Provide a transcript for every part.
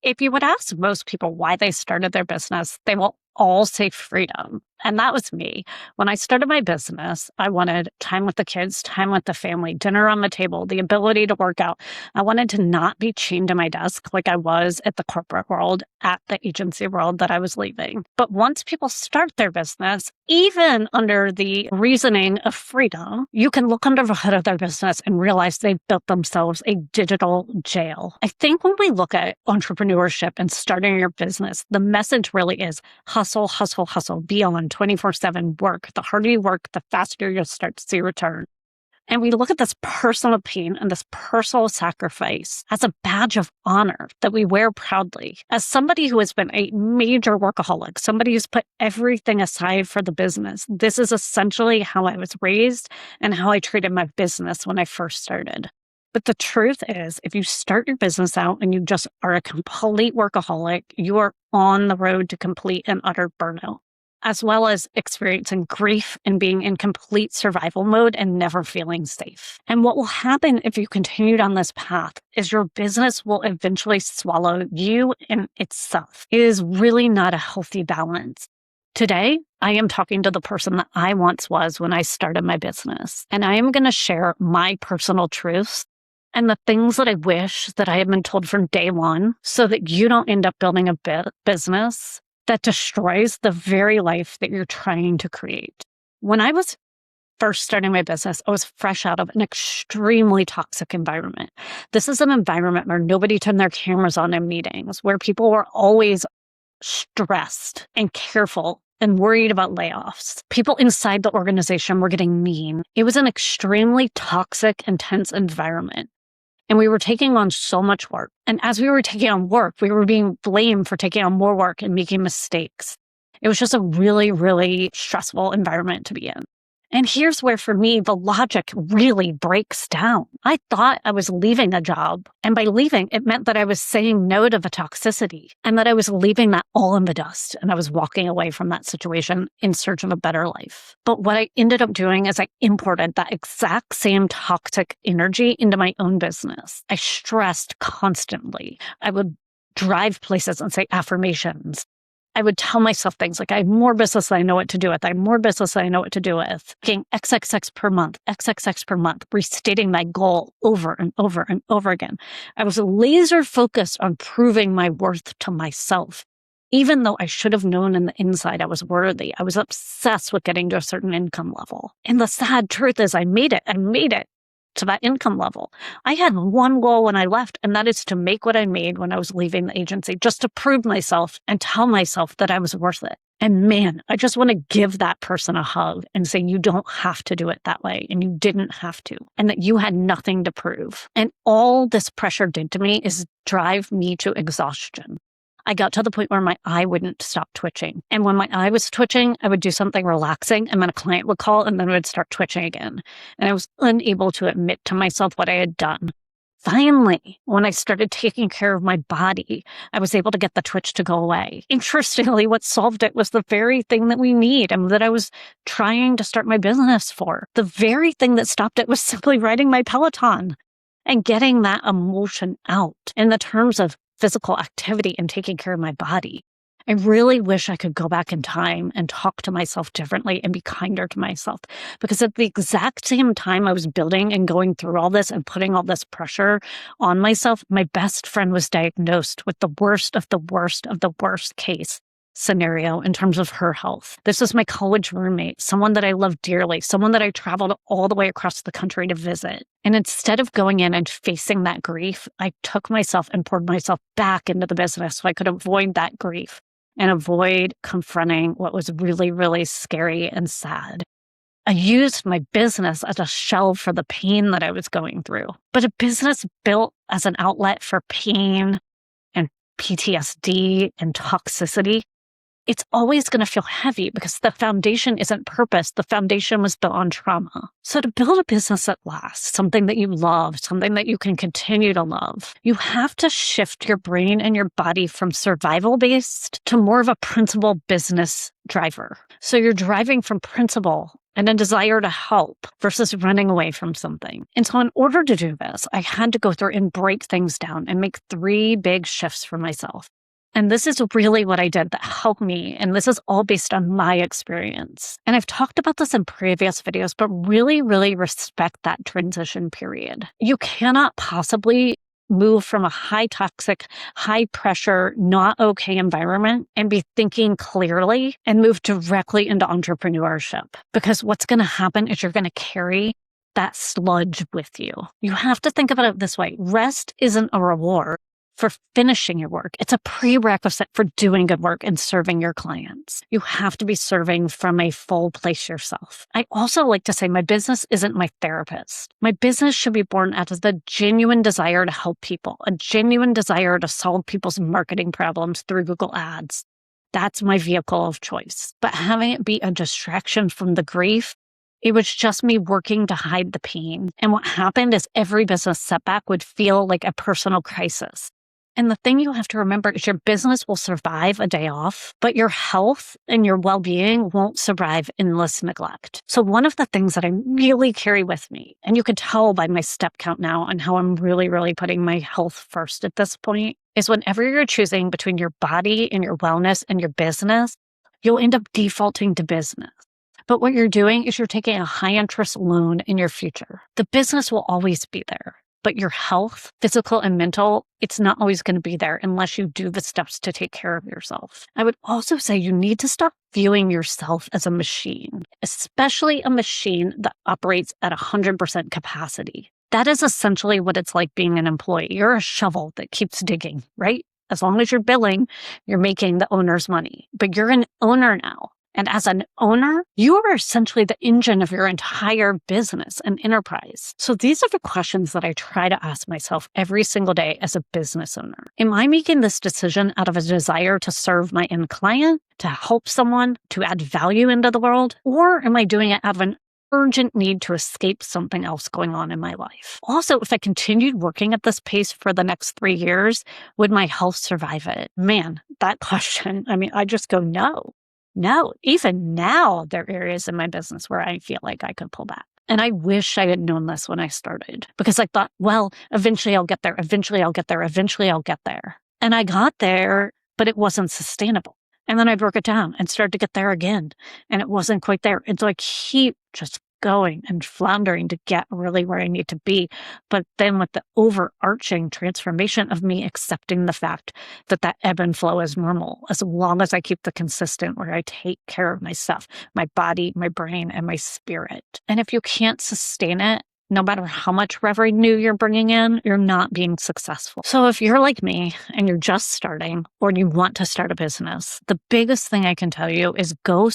If you would ask most people why they started their business, they will all say freedom. And that was me. When I started my business, I wanted time with the kids, time with the family, dinner on the table, the ability to work out. I wanted to not be chained to my desk like I was at the corporate world, at the agency world that I was leaving. But once people start their business, even under the reasoning of freedom, you can look under the hood of their business and realize they've built themselves a digital jail. I think when we look at entrepreneurship and starting your business, the message really is hustle, hustle, hustle, be on 24/7 work. The harder you work, the faster you'll start to see return. And we look at this personal pain and this personal sacrifice as a badge of honor that we wear proudly. As somebody who has been a major workaholic, somebody who's put everything aside for the business, this is essentially how I was raised and how I treated my business when I first started. But the truth is, if you start your business out and you just are a complete workaholic, you are on the road to complete and utter burnout, as well as experiencing grief and being in complete survival mode and never feeling safe. And what will happen if you continue down this path is your business will eventually swallow you in itself. It is really not a healthy balance. Today, I am talking to the person that I once was when I started my business, and I am going to share my personal truths and the things that I wish that I had been told from day one so that you don't end up building a business that destroys the very life that you're trying to create. When I was first starting my business, I was fresh out of an extremely toxic environment. This is an environment where nobody turned their cameras on in meetings, where people were always stressed and careful and worried about layoffs. People inside the organization were getting mean. It was an extremely toxic, intense environment. And we were taking on so much work. And as we were taking on work, we were being blamed for taking on more work and making mistakes. It was just a really, really stressful environment to be in. And here's where, for me, the logic really breaks down. I thought I was leaving a job. And by leaving, it meant that I was saying no to the toxicity and that I was leaving that all in the dust. And I was walking away from that situation in search of a better life. But what I ended up doing is I imported that exact same toxic energy into my own business. I stressed constantly. I would drive places and say affirmations. I would tell myself things like, I have more business than I know what to do with. I have more business than I know what to do with. Getting XXX per month, restating my goal over and over and over again. I was laser focused on proving my worth to myself. Even though I should have known in the inside I was worthy, I was obsessed with getting to a certain income level. And the sad truth is I made it to that income level. I had one goal when I left, and that is to make what I made when I was leaving the agency, just to prove myself and tell myself that I was worth it. And man, I just want to give that person a hug and say, you don't have to do it that way, and you didn't have to, and that you had nothing to prove. And all this pressure did to me is drive me to exhaustion. I got to the point where my eye wouldn't stop twitching. And when my eye was twitching, I would do something relaxing, and then a client would call, and then it would start twitching again. And I was unable to admit to myself what I had done. Finally, when I started taking care of my body, I was able to get the twitch to go away. Interestingly, what solved it was the very thing that we need and that I was trying to start my business for. The very thing that stopped it was simply riding my Peloton and getting that emotion out in the terms of physical activity and taking care of my body. I really wish I could go back in time and talk to myself differently and be kinder to myself. Because at the exact same time I was building and going through all this and putting all this pressure on myself, my best friend was diagnosed with the worst of the worst of the worst case scenario in terms of her health. This is my college roommate, someone that I love dearly, someone that I traveled all the way across the country to visit. And instead of going in and facing that grief, I took myself and poured myself back into the business so I could avoid that grief and avoid confronting what was really, really scary and sad. I used my business as a shell for the pain that I was going through. But a business built as an outlet for pain and PTSD and toxicity, it's always going to feel heavy because the foundation isn't purpose. The foundation was built on trauma. So to build a business that lasts, something that you love, something that you can continue to love, you have to shift your brain and your body from survival-based to more of a principle business driver. So you're driving from principle and a desire to help versus running away from something. And so in order to do this, I had to go through and break things down and make 3 big shifts for myself. And this is really what I did that helped me. And this is all based on my experience. And I've talked about this in previous videos, but really, really respect that transition period. You cannot possibly move from a high toxic, high pressure, not okay environment and be thinking clearly and move directly into entrepreneurship. Because what's going to happen is you're going to carry that sludge with you. You have to think about it this way. Rest isn't a reward for finishing your work. It's a prerequisite for doing good work and serving your clients. You have to be serving from a full place yourself. I also like to say my business isn't my therapist. My business should be born out of the genuine desire to help people, a genuine desire to solve people's marketing problems through Google Ads. That's my vehicle of choice. But having it be a distraction from the grief, it was just me working to hide the pain. And what happened is every business setback would feel like a personal crisis. And the thing you have to remember is your business will survive a day off, but your health and your well-being won't survive endless neglect. So one of the things that I really carry with me, and you can tell by my step count now and how I'm really, really putting my health first at this point, is whenever you're choosing between your body and your wellness and your business, you'll end up defaulting to business. But what you're doing is you're taking a high-interest loan in your future. The business will always be there. But your health, physical and mental, it's not always going to be there unless you do the steps to take care of yourself. I would also say you need to stop viewing yourself as a machine, especially a machine that operates at 100% capacity. That is essentially what it's like being an employee. You're a shovel that keeps digging, right? As long as you're billing, you're making the owner's money. But you're an owner now. And as an owner, you are essentially the engine of your entire business and enterprise. So these are the questions that I try to ask myself every single day as a business owner. Am I making this decision out of a desire to serve my end client, to help someone, to add value into the world? Or am I doing it out of an urgent need to escape something else going on in my life? Also, if I continued working at this pace for the next 3 years, would my health survive it? Man, that question, I just go, no. No, even now, there are areas in my business where I feel like I could pull back. And I wish I had known this when I started because I thought, well, eventually I'll get there. Eventually I'll get there. Eventually I'll get there. And I got there, but it wasn't sustainable. And then I broke it down and started to get there again. And it wasn't quite there. And so I keep just going and floundering to get really where I need to be. But then with the overarching transformation of me accepting the fact that that ebb and flow is normal, as long as I keep the consistent where I take care of myself, my body, my brain, and my spirit. And if you can't sustain it, no matter how much revenue you're bringing in, you're not being successful. So if you're like me and you're just starting or you want to start a business, the biggest thing I can tell you is go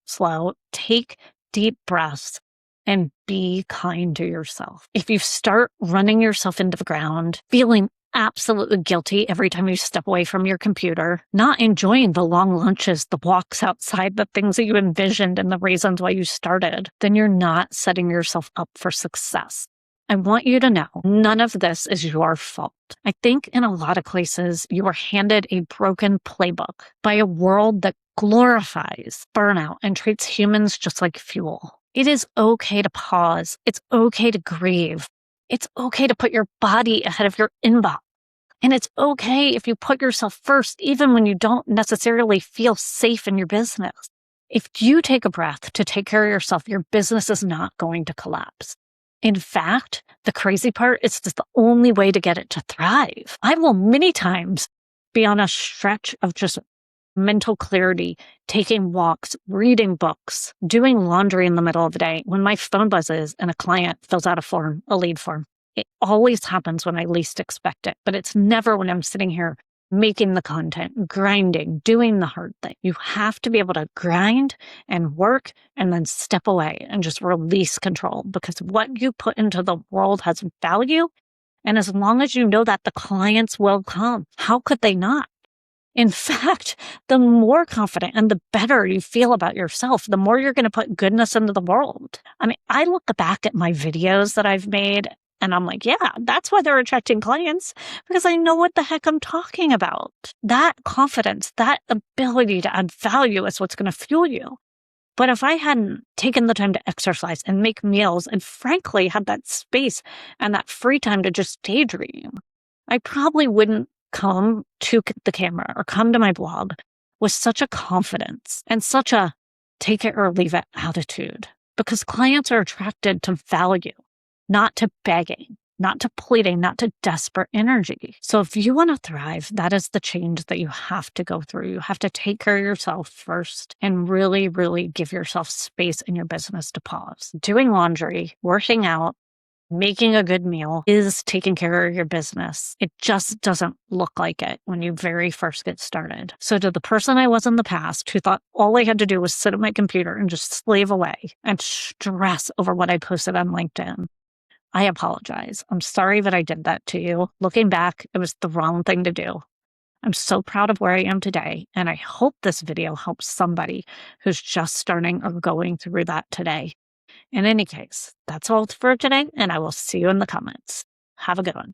slow, take deep breaths, and be kind to yourself. If you start running yourself into the ground, feeling absolutely guilty every time you step away from your computer, not enjoying the long lunches, the walks outside, the things that you envisioned and the reasons why you started, then you're not setting yourself up for success. I want you to know none of this is your fault. I think in a lot of places, you were handed a broken playbook by a world that glorifies burnout and treats humans just like fuel. It is okay to pause. It's okay to grieve. It's okay to put your body ahead of your inbox. And it's okay if you put yourself first, even when you don't necessarily feel safe in your business. If you take a breath to take care of yourself, your business is not going to collapse. In fact, the crazy part is it's the only way to get it to thrive. I will many times be on a stretch of just mental clarity, taking walks, reading books, doing laundry in the middle of the day when my phone buzzes and a client fills out a lead form. It always happens when I least expect it, but it's never when I'm sitting here making the content, grinding, doing the hard thing. You have to be able to grind and work and then step away and just release control because what you put into the world has value. And as long as you know that, the clients will come. How could they not? In fact, the more confident and the better you feel about yourself, the more you're going to put goodness into the world. I look back at my videos that I've made and I'm like, yeah, that's why they're attracting clients because I know what the heck I'm talking about. That confidence, that ability to add value is what's going to fuel you. But if I hadn't taken the time to exercise and make meals and frankly had that space and that free time to just daydream, I probably wouldn't come to the camera or come to my blog with such a confidence and such a take it or leave it attitude, because clients are attracted to value, not to begging, not to pleading, not to desperate energy. So if you want to thrive, that is the change that you have to go through. You have to take care of yourself first and really, really give yourself space in your business to pause. Doing laundry, working out, making a good meal is taking care of your business. It just doesn't look like it when you very first get started. So to the person I was in the past who thought all I had to do was sit at my computer and just slave away and stress over what I posted on LinkedIn, I apologize. I'm sorry that I did that to you. Looking back, it was the wrong thing to do. I'm so proud of where I am today, and I hope this video helps somebody who's just starting or going through that today. In any case, that's all for today, and I will see you in the comments. Have a good one.